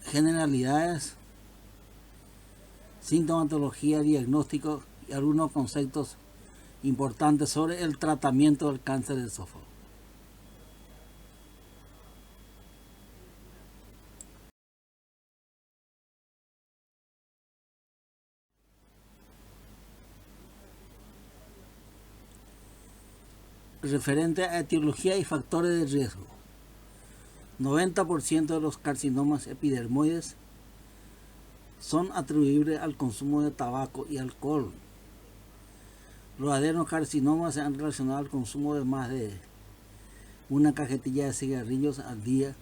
generalidades, sintomatología, diagnóstico y algunos conceptos importantes sobre el tratamiento del cáncer de esófago. Referente a etiología y factores de riesgo. 90% de los carcinomas epidermoides son atribuibles al consumo de tabaco y alcohol. Los adenocarcinomas se han relacionado al consumo de más de una cajetilla de cigarrillos al día.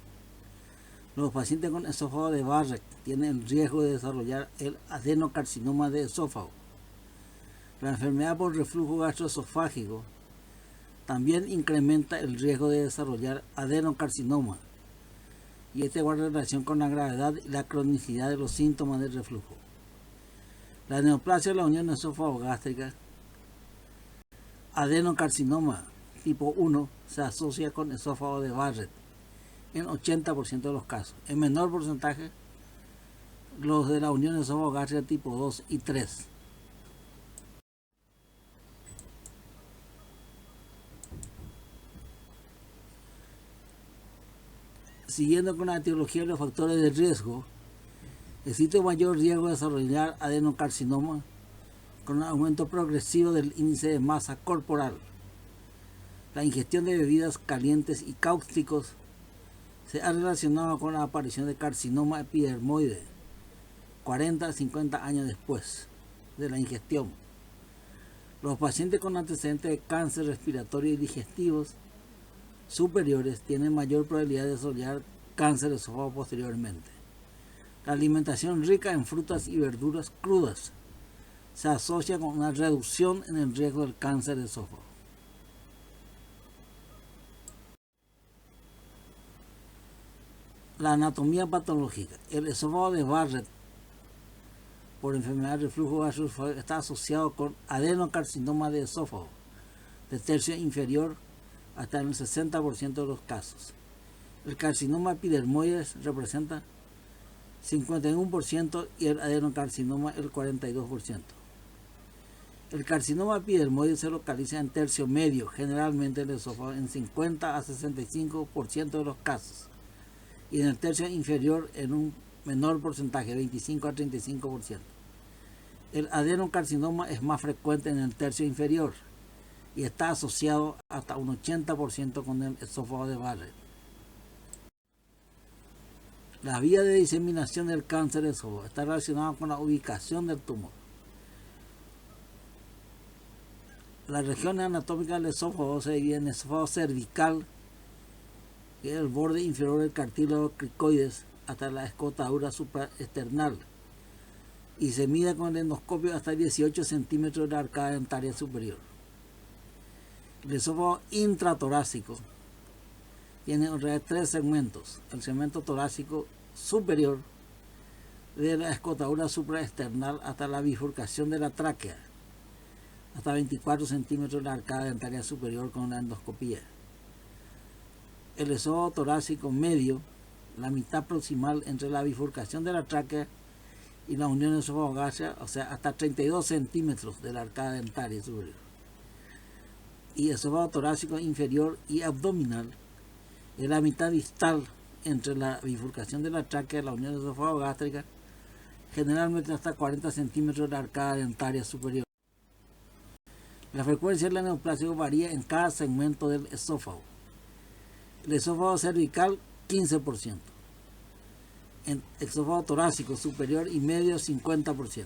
Los pacientes con esófago de Barrett tienen el riesgo de desarrollar el adenocarcinoma de esófago. La enfermedad por reflujo gastroesofágico también incrementa el riesgo de desarrollar adenocarcinoma, y este guarda relación con la gravedad y la cronicidad de los síntomas del reflujo. La neoplasia de la unión esófago-gástrica, adenocarcinoma tipo 1, se asocia con esófago de Barrett en 80% de los casos. En menor porcentaje, los de la unión esófago-gástrica tipo 2 y 3. Siguiendo con la etiología de los factores de riesgo, existe mayor riesgo de desarrollar adenocarcinoma con un aumento progresivo del índice de masa corporal. La ingestión de bebidas calientes y cáusticos se ha relacionado con la aparición de carcinoma epidermoide 40 a 50 años después de la ingestión. Los pacientes con antecedentes de cáncer respiratorio y digestivos superiores tienen mayor probabilidad de desarrollar cáncer de esófago posteriormente. La alimentación rica en frutas y verduras crudas se asocia con una reducción en el riesgo del cáncer de esófago. La anatomía patológica. El esófago de Barrett por enfermedad de reflujo gastroesofágico está asociado con adenocarcinoma de esófago de tercio inferior hasta en el 60% de los casos. El carcinoma epidermoides representa 51% y el adenocarcinoma el 42%. El carcinoma epidermoide se localiza en tercio medio, generalmente el esófago, en 50 a 65% de los casos, y en el tercio inferior en un menor porcentaje, 25 a 35%. El adenocarcinoma es más frecuente en el tercio inferior y está asociado hasta un 80% con el esófago de Barrett. La vía de diseminación del cáncer de esófago está relacionada con la ubicación del tumor. Las regiones anatómicas del esófago se dividen en esófago cervical, que es el borde inferior del cartílago cricoides, hasta la escotadura supraesternal, y se mide con el endoscopio hasta 18 centímetros de la arcada dentaria superior. El esófago intratorácico tiene en realidad 3 segmentos. El segmento torácico superior, de la escotadura supraesternal hasta la bifurcación de la tráquea, hasta 24 centímetros de la arcada dentaria superior con la endoscopía. El esófago torácico medio, la mitad proximal entre la bifurcación de la tráquea y la unión esófago-gástrica, o sea, hasta 32 centímetros de la arcada dentaria superior. Y esófago torácico inferior y abdominal es la mitad distal entre la bifurcación de la tráquea y la unión esófago-gástrica, generalmente hasta 40 centímetros de la arcada dentaria superior. La frecuencia del neoplásico varía en cada segmento del esófago. El esófago cervical, 15%. El esófago torácico superior y medio, 50%.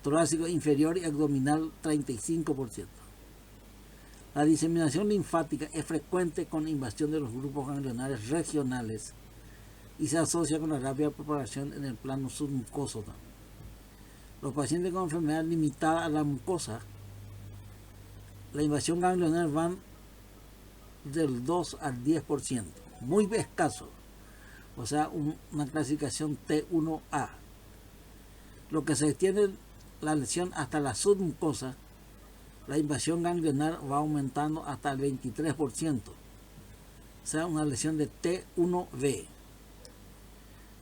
Torácico inferior y abdominal, 35%. La diseminación linfática es frecuente con invasión de los grupos ganglionares regionales y se asocia con la rápida propagación en el plano submucoso. Los pacientes con enfermedad limitada a la mucosa, la invasión ganglionar van del 2 al 10%, muy escaso, o sea, una clasificación T1A. Lo que se extiende la lesión hasta la submucosa, la invasión ganglionar va aumentando hasta el 23%, o sea, una lesión de T1B.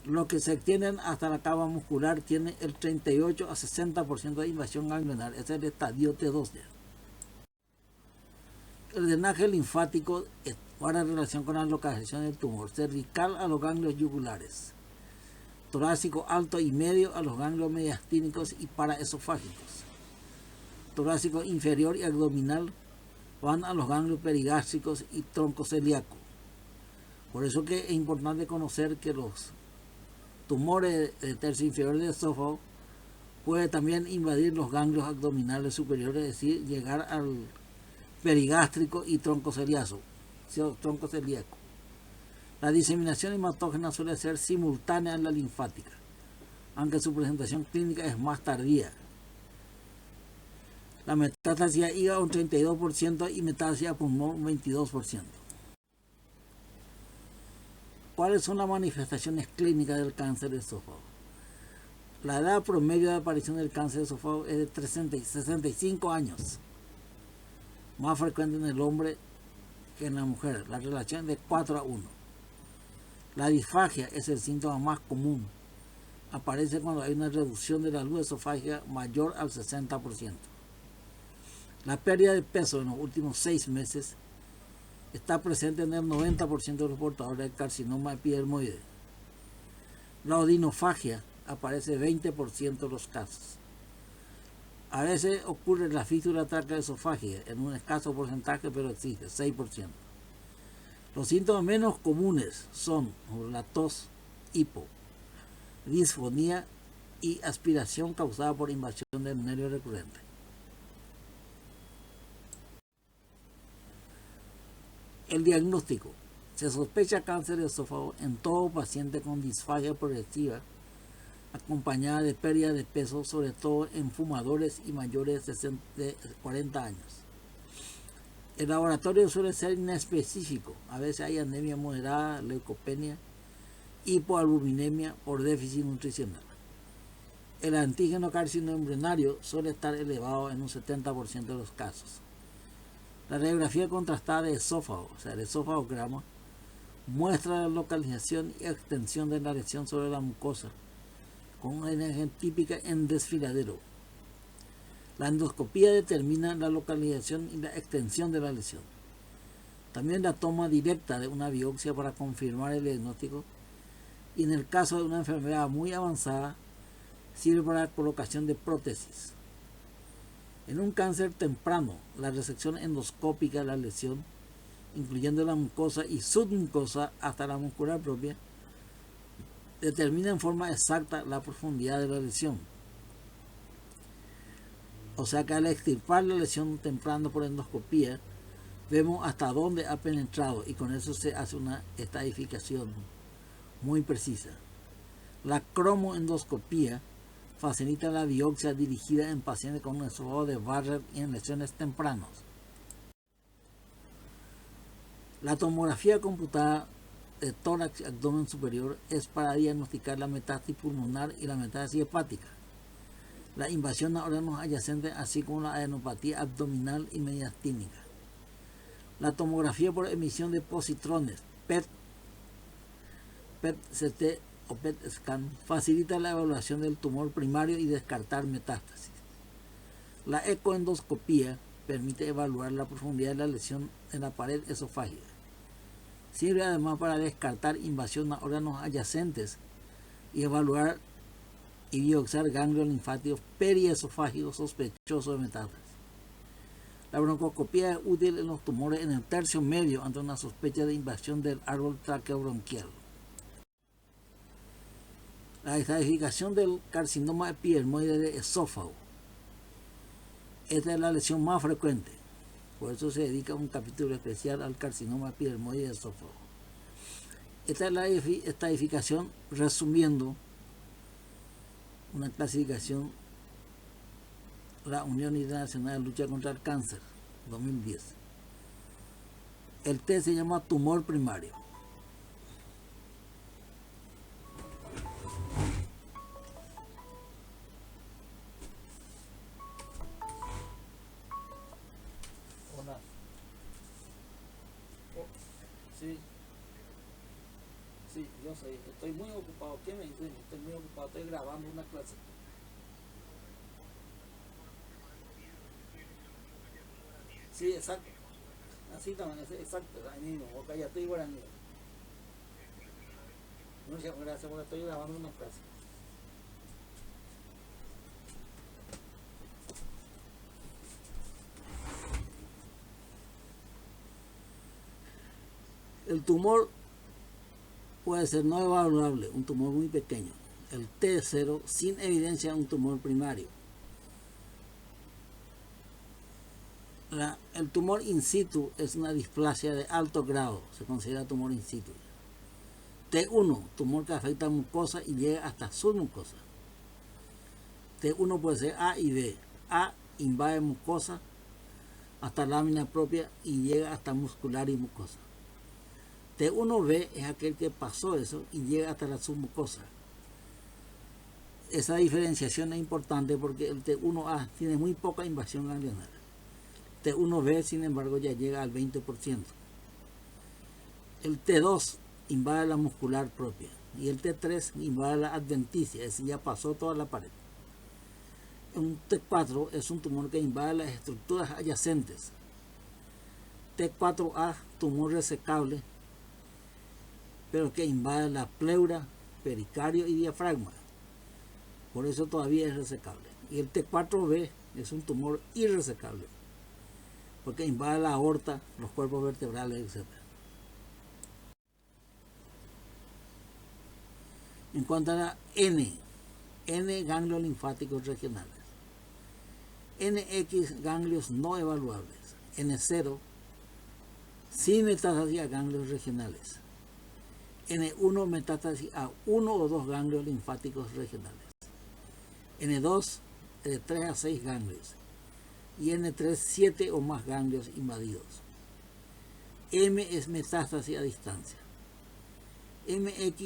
Los que se extienden hasta la cava muscular tienen el 38 a 60% de invasión ganglionar. Ese es el estadio T2. El drenaje linfático guarda relación con la localización del tumor. Cervical a los ganglios yugulares. Torácico alto y medio a los ganglios mediastínicos y paraesofágicos. Torácico inferior y abdominal van a los ganglios perigástricos y tronco celíaco. Por eso que es importante conocer que los tumores del tercio inferior del esófago puede también invadir los ganglios abdominales superiores, es decir, llegar al perigástrico y tronco celíaco. La diseminación hematógena suele ser simultánea a la linfática, aunque su presentación clínica es más tardía. La metástasis a hígado un 32% y metástasis a pulmón un 22%. ¿Cuáles son las manifestaciones clínicas del cáncer de esófago? La edad promedio de aparición del cáncer de esófago es de 65 años. Más frecuente en el hombre que en la mujer. La relación es de 4 a 1. La disfagia es el síntoma más común. Aparece cuando hay una reducción de la luz esofágica mayor al 60%. La pérdida de peso en los últimos 6 meses está presente en el 90% de los portadores del carcinoma epidermoide. La odinofagia aparece en 20% de los casos. A veces ocurre la fístula traqueoesofágica en un escaso porcentaje, pero existe, 6%. Los síntomas menos comunes son la tos, hipo, disfonía y aspiración causada por invasión del nervio recurrente. El diagnóstico. Se sospecha cáncer de esófago en todo paciente con disfagia progresiva acompañada de pérdida de peso, sobre todo en fumadores y mayores de 40 años. El laboratorio suele ser inespecífico. A veces hay anemia moderada, leucopenia, hipoalbuminemia por déficit nutricional. El antígeno carcinoembrionario suele estar elevado en un 70% de los casos. La radiografía contrastada de esófago, o sea, el esofagograma, muestra la localización y extensión de la lesión sobre la mucosa, con una imagen típica en desfiladero. La endoscopía determina la localización y la extensión de la lesión. También la toma directa de una biopsia para confirmar el diagnóstico, y en el caso de una enfermedad muy avanzada, sirve para la colocación de prótesis. En un cáncer temprano, la resección endoscópica de la lesión, incluyendo la mucosa y submucosa hasta la muscular propia, determina en forma exacta la profundidad de la lesión. O sea que al extirpar la lesión temprano por endoscopía, vemos hasta dónde ha penetrado y con eso se hace una estadificación muy precisa. La cromoendoscopía facilita la biopsia dirigida en pacientes con un esófago de Barrett y en lesiones tempranas. La tomografía computada de tórax y abdomen superior es para diagnosticar la metástasis pulmonar y la metástasis hepática, la invasión a órganos adyacentes, así como la adenopatía abdominal y mediastínica. La tomografía por emisión de positrones, PET, PET-CT o PET-scan, facilita la evaluación del tumor primario y descartar metástasis. La ecoendoscopía permite evaluar la profundidad de la lesión en la pared esofágica. Sirve además para descartar invasión a órganos adyacentes y evaluar y biopsiar ganglios linfáticos periesofágicos sospechosos de metástasis. La broncoscopía es útil en los tumores en el tercio medio ante una sospecha de invasión del árbol traqueobronquial. La estadificación del carcinoma epidermoide de esófago. Esta es la lesión más frecuente. Por eso se dedica un capítulo especial al carcinoma epidermoide de esófago. Esta es la estadificación, resumiendo una clasificación, la Unión Internacional de Lucha contra el Cáncer, 2010. El test se llama tumor primario. Hola. Sí. Sí, yo sé, estoy muy ocupado. ¿Qué me dice? Estoy muy ocupado, estoy grabando una clase. Sí, exacto. Así también, exacto, ahí mismo. Ok, ya estoy guaraní. Muchas gracias porque estoy grabando una clase. El tumor puede ser no evaluable, un tumor muy pequeño. El T0 sin evidencia de un tumor primario. El tumor in situ es una displasia de alto grado, se considera tumor in situ. T1, tumor que afecta a mucosa y llega hasta submucosa. T1 puede ser A y B. A invade mucosa hasta lámina propia y llega hasta muscular y mucosa. T1B es aquel que pasó eso y llega hasta la submucosa. Esa diferenciación es importante porque el T1A tiene muy poca invasión ganglionar. T1B, sin embargo, ya llega al 20%. El T2 invade la muscular propia y el T3 invade la adventicia, es decir, ya pasó toda la pared. Un T4 es un tumor que invade las estructuras adyacentes. T4A, tumor resecable, pero que invade la pleura, pericardio y diafragma. Por eso todavía es resecable. Y el T4B es un tumor irresecable, porque invade la aorta, los cuerpos vertebrales, etc. En cuanto a la N ganglios linfáticos regionales. NX, ganglios no evaluables. N0, sin metástasis a ganglios regionales. N1, metástasis a uno o dos ganglios linfáticos regionales. N2, de 3 a 6 ganglios. Y N3, 7 o más ganglios invadidos. M es metástasis a distancia. MX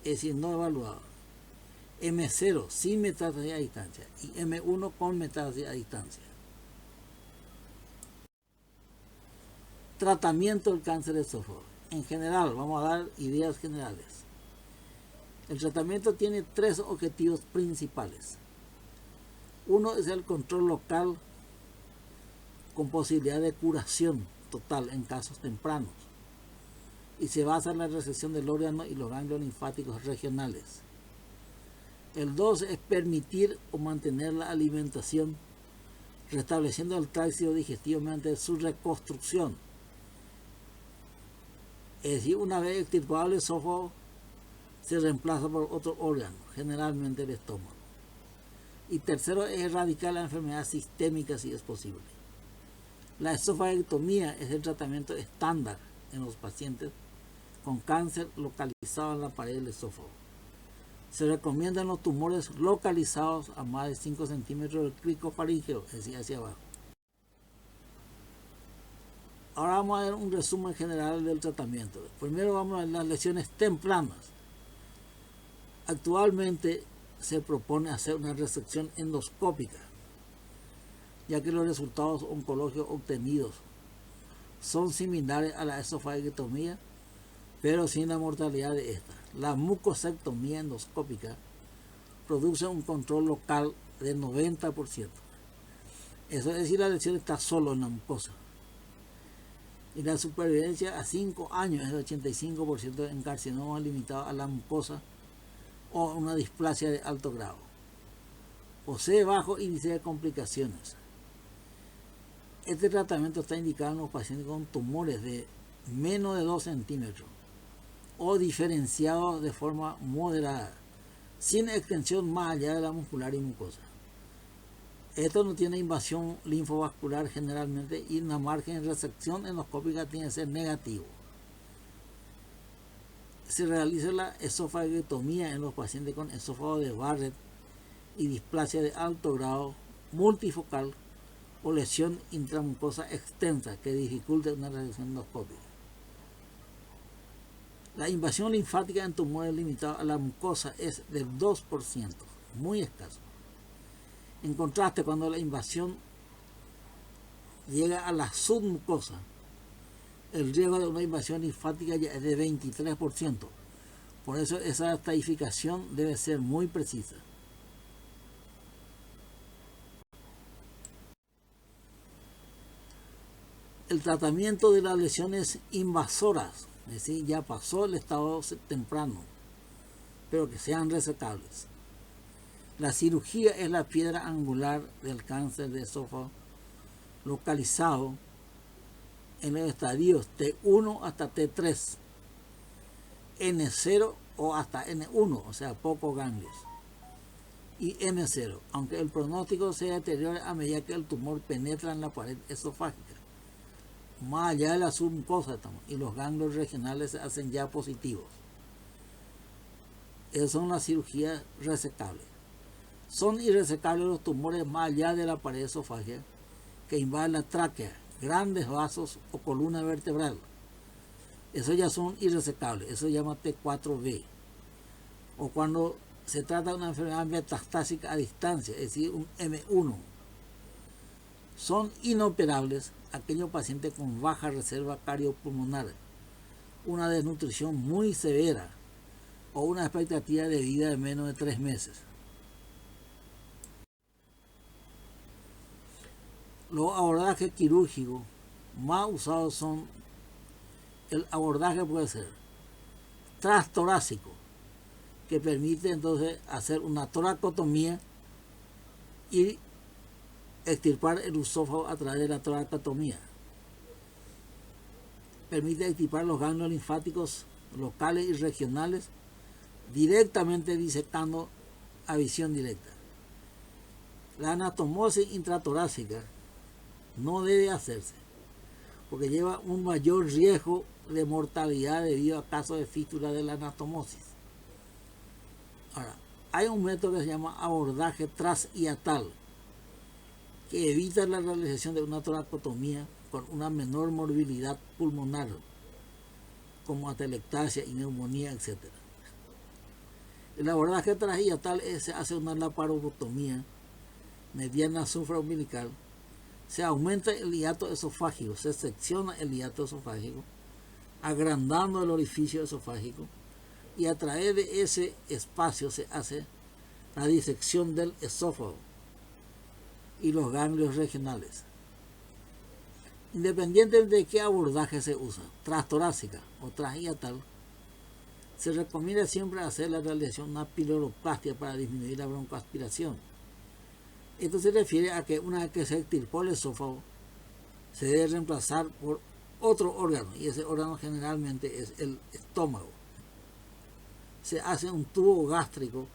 es decir, no evaluado. M0 sin metástasis a distancia y M1 con metástasis a distancia. Tratamiento del cáncer de esófago. En general, vamos a dar ideas generales. El tratamiento tiene 3 objetivos principales. Uno es el control local con posibilidad de curación total en casos tempranos y se basa en la resección del órgano y los ganglios linfáticos regionales. El 2 es permitir o mantener la alimentación, restableciendo el tracto digestivo mediante su reconstrucción. Es decir, una vez extirpado el esófago, se reemplaza por otro órgano, generalmente el estómago. Y tercero es erradicar la enfermedad sistémica si es posible. La esofagectomía es el tratamiento estándar en los pacientes con cáncer localizado en la pared del esófago. Se recomiendan los tumores localizados a más de 5 centímetros del crico faríngeo, es decir, hacia abajo. Ahora vamos a ver un resumen general del tratamiento. Primero vamos a ver las lesiones tempranas. Actualmente se propone hacer una resección endoscópica, ya que los resultados oncológicos obtenidos son similares a la esofagectomía, pero sin la mortalidad de esta. La mucosectomía endoscópica produce un control local del 90%. Eso es decir, la lesión está solo en la mucosa. Y la supervivencia a 5 años es del 85% en carcinoma limitado a la mucosa o una displasia de alto grado. Posee bajo índice de complicaciones. Este tratamiento está indicado en los pacientes con tumores de menos de 2 centímetros o diferenciados de forma moderada, sin extensión más allá de la muscular y mucosa. Esto no tiene invasión linfovascular generalmente y la margen de resección endoscópica tiene que ser negativo. Se realiza la esofagectomía en los pacientes con esófago de Barrett y displasia de alto grado multifocal o lesión intramucosa extensa que dificulte una resección endoscópica. La invasión linfática en tumores limitados a la mucosa es del 2%, muy escaso. En contraste, cuando la invasión llega a la submucosa, el riesgo de una invasión linfática ya es de 23%, Por eso esa estadificación debe ser muy precisa. El tratamiento de las lesiones invasoras, es decir, ya pasó el estado temprano, pero que sean resecables. La cirugía es la piedra angular del cáncer de esófago localizado en los estadios T1 hasta T3, N0 o hasta N1, o sea, pocos ganglios, y M0, aunque el pronóstico se deteriora a medida que el tumor penetra en la pared esofágica, más allá de la submucosa, y los ganglios regionales se hacen ya positivos. Esas son las cirugías resecables. Son irresecables los tumores más allá de la pared esofágica que invaden la tráquea, grandes vasos o columna vertebral. Esos ya son irresecables, eso se llama T4B. O cuando se trata de una enfermedad metastásica a distancia, es decir, un M1. Son inoperables aquellos pacientes con baja reserva cardiopulmonar, una desnutrición muy severa o una expectativa de vida de menos de 3 meses. Los abordajes quirúrgicos más usados son: el abordaje puede ser transtorácico, que permite entonces hacer una toracotomía y extirpar el esófago a través de la toracotomía. Permite extirpar los ganglios linfáticos locales y regionales directamente disecando a visión directa. La anastomosis intratorácica no debe hacerse porque lleva un mayor riesgo de mortalidad debido a casos de fístula de la anastomosis. Ahora, hay un método que se llama abordaje transhiatal, que evita la realización de una toracotomía con una menor morbilidad pulmonar, como atelectasia y neumonía, etc. El abordaje transhiatal se hace una laparotomía mediana supraumbilical. Se aumenta el hiato esofágico, se secciona el hiato esofágico, agrandando el orificio esofágico, y a través de ese espacio se hace la disección del esófago y los ganglios regionales. Independientemente de qué abordaje se usa, transtorácica o transhiatal, se recomienda siempre hacer la realización de una piloroplastia para disminuir la broncoaspiración. Esto se refiere a que una vez que se extirpó el esófago, se debe reemplazar por otro órgano, y ese órgano generalmente es el estómago. Se hace un tubo gástrico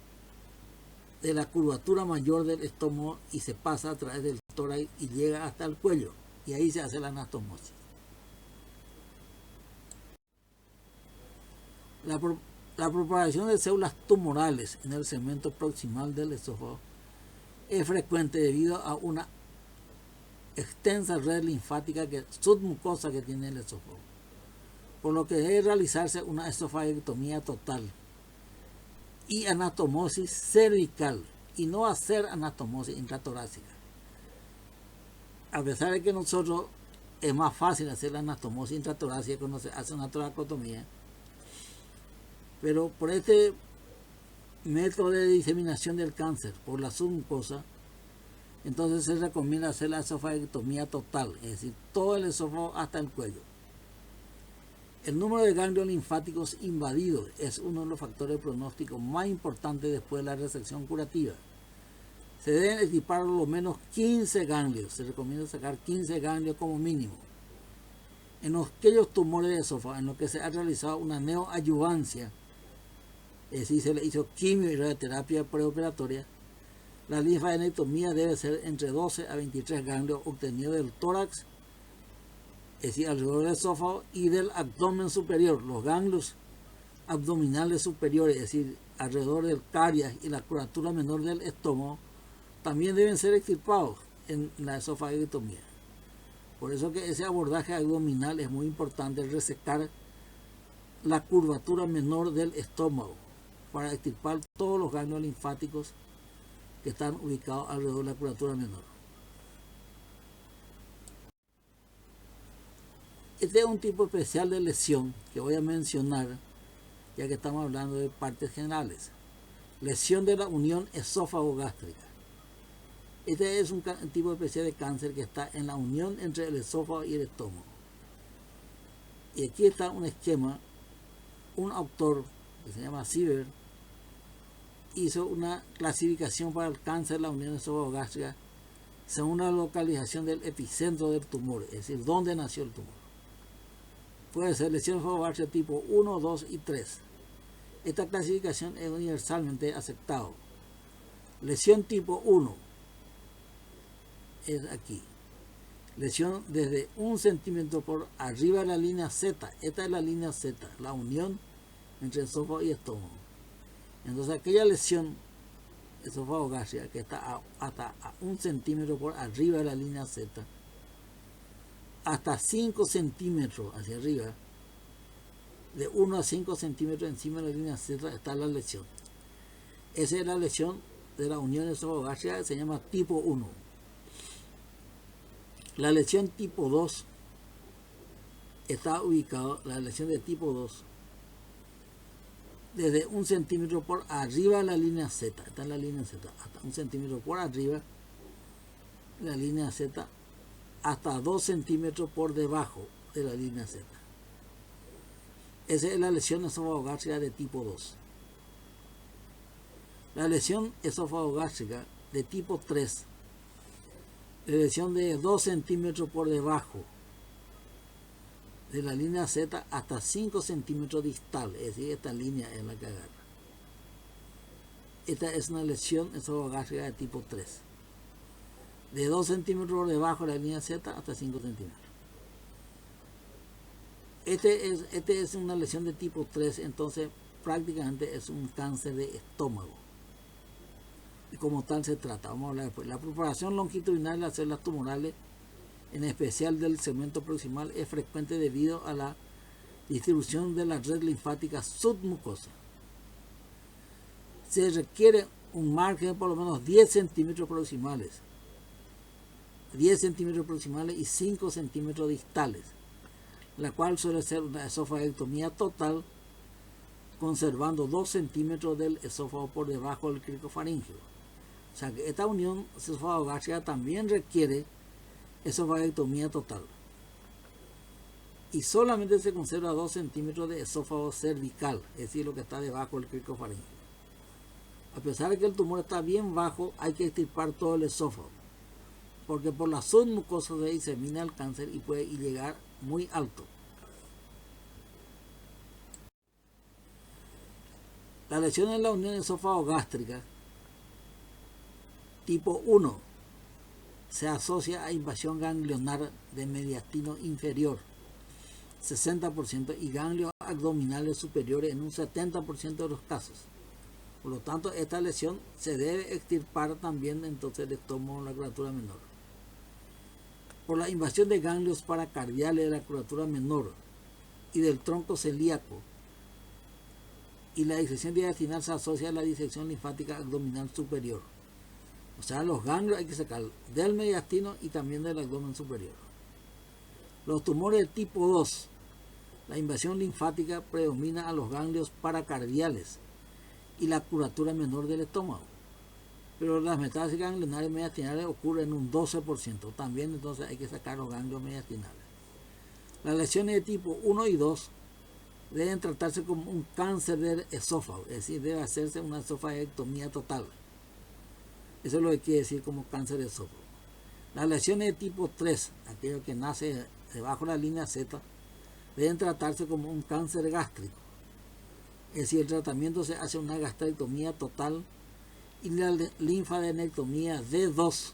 de la curvatura mayor del estómago y se pasa a través del tórax y llega hasta el cuello, y ahí se hace la anastomosis. La propagación de células tumorales en el segmento proximal del esófago es frecuente debido a una extensa red linfática submucosa que tiene el esófago, por lo que debe realizarse una esofagectomía total y anastomosis cervical, y no hacer anastomosis intratorácica. A pesar de que nosotros es más fácil hacer la anastomosis intratorácica cuando se hace una toracotomía, pero por este método de diseminación del cáncer por la submucosa, entonces se recomienda hacer la esofagectomía total, es decir, todo el esófago hasta el cuello. El número de ganglios linfáticos invadidos es uno de los factores de pronóstico más importantes después de la resección curativa. Se deben extirpar por lo menos 15 ganglios, se recomienda sacar 15 ganglios como mínimo. En aquellos tumores de esófago en los que se ha realizado una neoadyuvancia, es decir, se le hizo quimio y radioterapia preoperatoria, la linfadenectomía debe ser entre 12 a 23 ganglios obtenidos del tórax, es decir, alrededor del esófago, y del abdomen superior. Los ganglios abdominales superiores, es decir, alrededor del carias y la curvatura menor del estómago, también deben ser extirpados en la esofagectomía. Por eso que ese abordaje abdominal es muy importante, resecar la curvatura menor del estómago para extirpar todos los ganglios linfáticos que están ubicados alrededor de la curvatura menor. Este es un tipo especial de lesión que voy a mencionar, ya que estamos hablando de partes generales. Lesión de la unión esófago-gástrica. Este es un tipo especial de cáncer que está en la unión entre el esófago y el estómago. Y aquí está un esquema. Un autor que se llama Sieber hizo una clasificación para el cáncer de la unión esófago-gástrica según la localización del epicentro del tumor, es decir, dónde nació el tumor. Puede ser lesión esófago-gástrica tipo 1, 2 y 3. Esta clasificación es universalmente aceptada. Lesión tipo 1 es aquí. Lesión desde 1 centímetro por arriba de la línea Z. Esta es la línea Z, la unión entre esófago y estómago. Entonces aquella lesión esófago-gástrica que está hasta 1 centímetro por arriba de la línea Z, hasta 5 centímetros hacia arriba, de 1 a 5 centímetros encima de la línea Z está la lesión. Esa es la lesión de la unión esófago-gástrica que se llama tipo 1. La lesión tipo 2 está ubicada, la lesión de tipo 2, desde 1 centímetro por arriba de la línea Z, está en la línea Z, hasta 1 centímetro por arriba de la línea Z, hasta 2 centímetros por debajo de la línea Z. Esa es la lesión esófago-gástrica de tipo 2. La lesión esófago-gástrica de tipo 3, la lesión de 2 centímetros por debajo de la línea Z hasta 5 centímetros distal, es decir, esta línea es la que agarra. Esta es una lesión esófago-gástrica de tipo 3. De 2 centímetros por debajo de la línea Z hasta 5 centímetros. Este es una lesión de tipo 3, entonces prácticamente es un cáncer de estómago. Y como tal se trata. Vamos a hablar después. La propagación longitudinal de las células tumorales, en especial del segmento proximal, es frecuente debido a la distribución de la red linfática submucosa. Se requiere un margen de por lo menos 10 centímetros proximales. 10 centímetros proximales y 5 centímetros distales, la cual suele ser una esofagectomía total, conservando 2 centímetros del esófago por debajo del cricofaringeo. O sea que esta unión esófago-gástrica también requiere esofagectomía total. Y solamente se conserva 2 centímetros de esófago cervical, es decir, lo que está debajo del cricofaringeo. A pesar de que el tumor está bien bajo, hay que extirpar todo el esófago, porque por la submucosa se disemina el cáncer y puede llegar muy alto. La lesión en la unión esófago-gástrica tipo 1 se asocia a invasión ganglionar de mediastino inferior, 60%, y ganglios abdominales superiores en un 70% de los casos. Por lo tanto, esta lesión se debe extirpar también entonces el estómago en la curvatura menor. Por la invasión de ganglios paracardiales de la curvatura menor y del tronco celíaco, y la disección mediastinal se asocia a la disección linfática abdominal superior. O sea, los ganglios hay que sacar del mediastino y también del abdomen superior. Los tumores de tipo 2, la invasión linfática predomina a los ganglios paracardiales y la curvatura menor del estómago. Pero las metástasis ganglionares mediastinales ocurren en un 12%. También entonces hay que sacar los ganglios mediastinales. Las lesiones de tipo 1 y 2 deben tratarse como un cáncer del esófago, es decir, debe hacerse una esofagectomía total. Eso es lo que quiere decir como cáncer de esófago. Las lesiones de tipo 3, aquello que nace debajo de la línea Z, deben tratarse como un cáncer gástrico. Es decir, el tratamiento se hace una gastrectomía total y la linfadenectomía D2,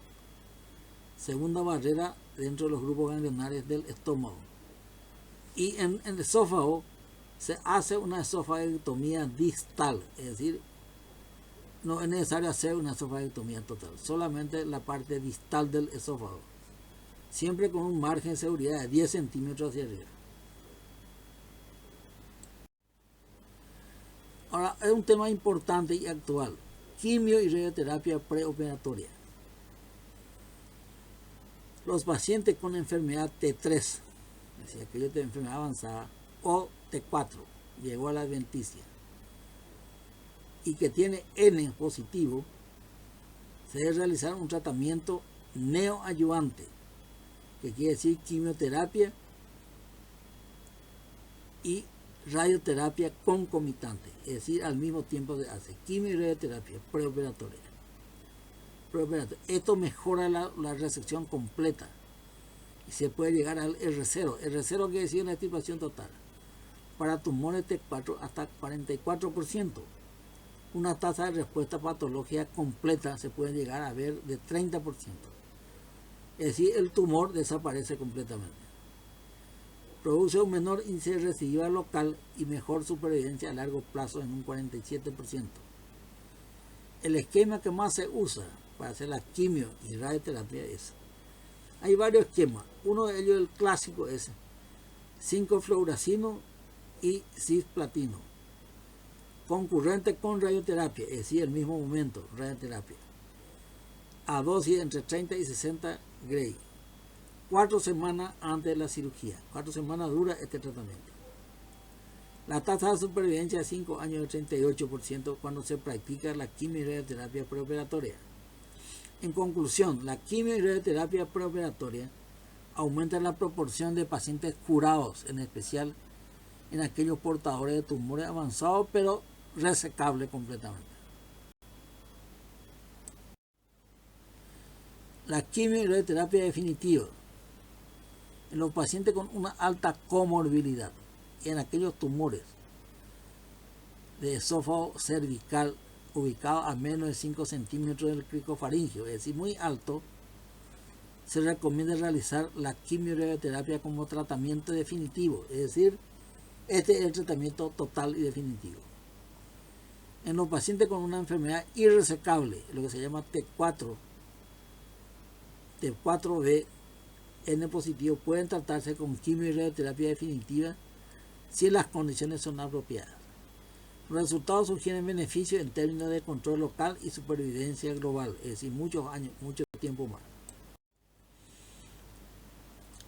segunda barrera dentro de los grupos ganglionares del estómago. Y en el esófago se hace una esofagectomía distal, es decir, no es necesario hacer una esofagectomía total, solamente la parte distal del esófago, siempre con un margen de seguridad de 10 centímetros hacia arriba. Ahora, es un tema importante y actual: quimio y radioterapia preoperatoria. Los pacientes con enfermedad T3, es decir, aquellos de enfermedad avanzada, o T4, llegó a la adventicia y que tiene N positivo, se debe realizar un tratamiento neoadyuvante, que quiere decir quimioterapia y radioterapia concomitante, es decir, al mismo tiempo se hace quimio y radioterapia preoperatoria. Esto mejora la resección completa y se puede llegar al R0. R0 quiere decir una extirpación total. Para tumores T4 hasta 44%. Una tasa de respuesta patológica completa se puede llegar a ver de 30%. Es decir, el tumor desaparece completamente. Produce un menor índice de recidiva local y mejor supervivencia a largo plazo en un 47%. El esquema que más se usa para hacer la quimio y radioterapia es: hay varios esquemas. Uno de ellos, el clásico, es 5-fluoracino y cisplatino, concurrente con radioterapia, es decir, el mismo momento, radioterapia, a dosis entre 30 y 60 Gray, 4 semanas antes de la cirugía. 4 semanas dura este tratamiento. La tasa de supervivencia de 5 años es 38% cuando se practica la quimio y radioterapia preoperatoria. En conclusión, la quimio y radioterapia preoperatoria aumenta la proporción de pacientes curados, en especial en aquellos portadores de tumores avanzados pero resecables completamente. La quimio y radioterapia definitiva en los pacientes con una alta comorbilidad y en aquellos tumores de esófago cervical ubicados a menos de 5 centímetros del cricofaringio, es decir, muy alto, se recomienda realizar la quimio y radioterapia como tratamiento definitivo, es decir, este es el tratamiento total y definitivo. En los pacientes con una enfermedad irresecable, lo que se llama T4, T4B, N positivo, pueden tratarse con quimio y radioterapia definitiva si las condiciones son apropiadas. Los resultados sugieren beneficios en términos de control local y supervivencia global, es decir, muchos años, mucho tiempo más.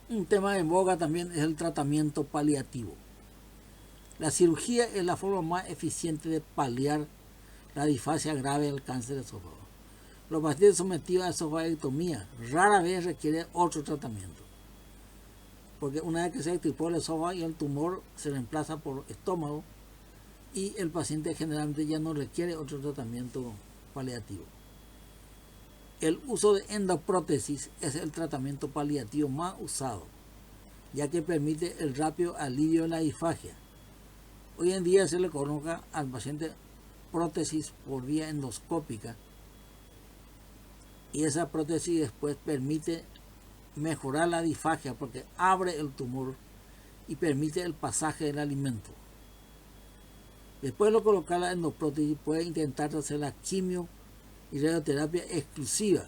Un tema en boga también es el tratamiento paliativo. La cirugía es la forma más eficiente de paliar la disfasia grave del cáncer de esófago. Los pacientes sometidos a esofagectomía rara vez requieren otro tratamiento, porque una vez que se extirpó el esófago y el tumor se reemplaza por estómago y el paciente generalmente ya no requiere otro tratamiento paliativo. El uso de endoprótesis es el tratamiento paliativo más usado, ya que permite el rápido alivio de la disfagia. Hoy en día se le coloca al paciente prótesis por vía endoscópica y esa prótesis después permite mejorar la disfagia porque abre el tumor y permite el pasaje del alimento. Después de colocar la endoprótesis puede intentar hacer la quimio y radioterapia exclusiva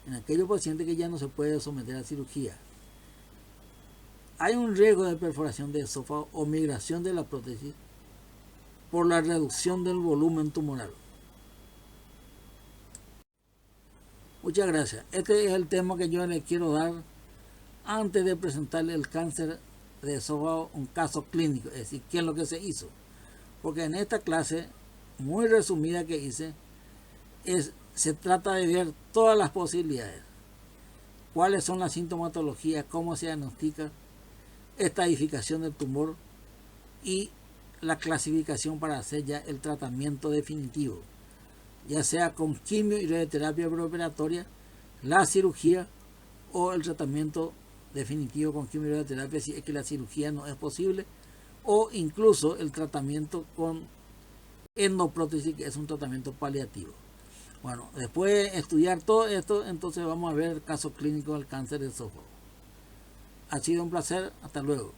en aquellos pacientes que ya no se puede someter a cirugía. Hay un riesgo de perforación de esófago o migración de la prótesis por la reducción del volumen tumoral. Muchas gracias. Este es el tema que yo le quiero dar antes de presentarle el cáncer de esófago, un caso clínico, es decir, qué es lo que se hizo. Porque en esta clase muy resumida que hice, se trata de ver todas las posibilidades. Cuáles son las sintomatologías, cómo se diagnostica, estadificación del tumor y la clasificación para hacer ya el tratamiento definitivo, ya sea con quimio y radioterapia preoperatoria, la cirugía o el tratamiento definitivo con quimio y radioterapia si es que la cirugía no es posible, o incluso el tratamiento con endoprótesis, que es un tratamiento paliativo. Bueno, después de estudiar todo esto, entonces vamos a ver el caso clínico del cáncer de esófago. Ha sido un placer, hasta luego.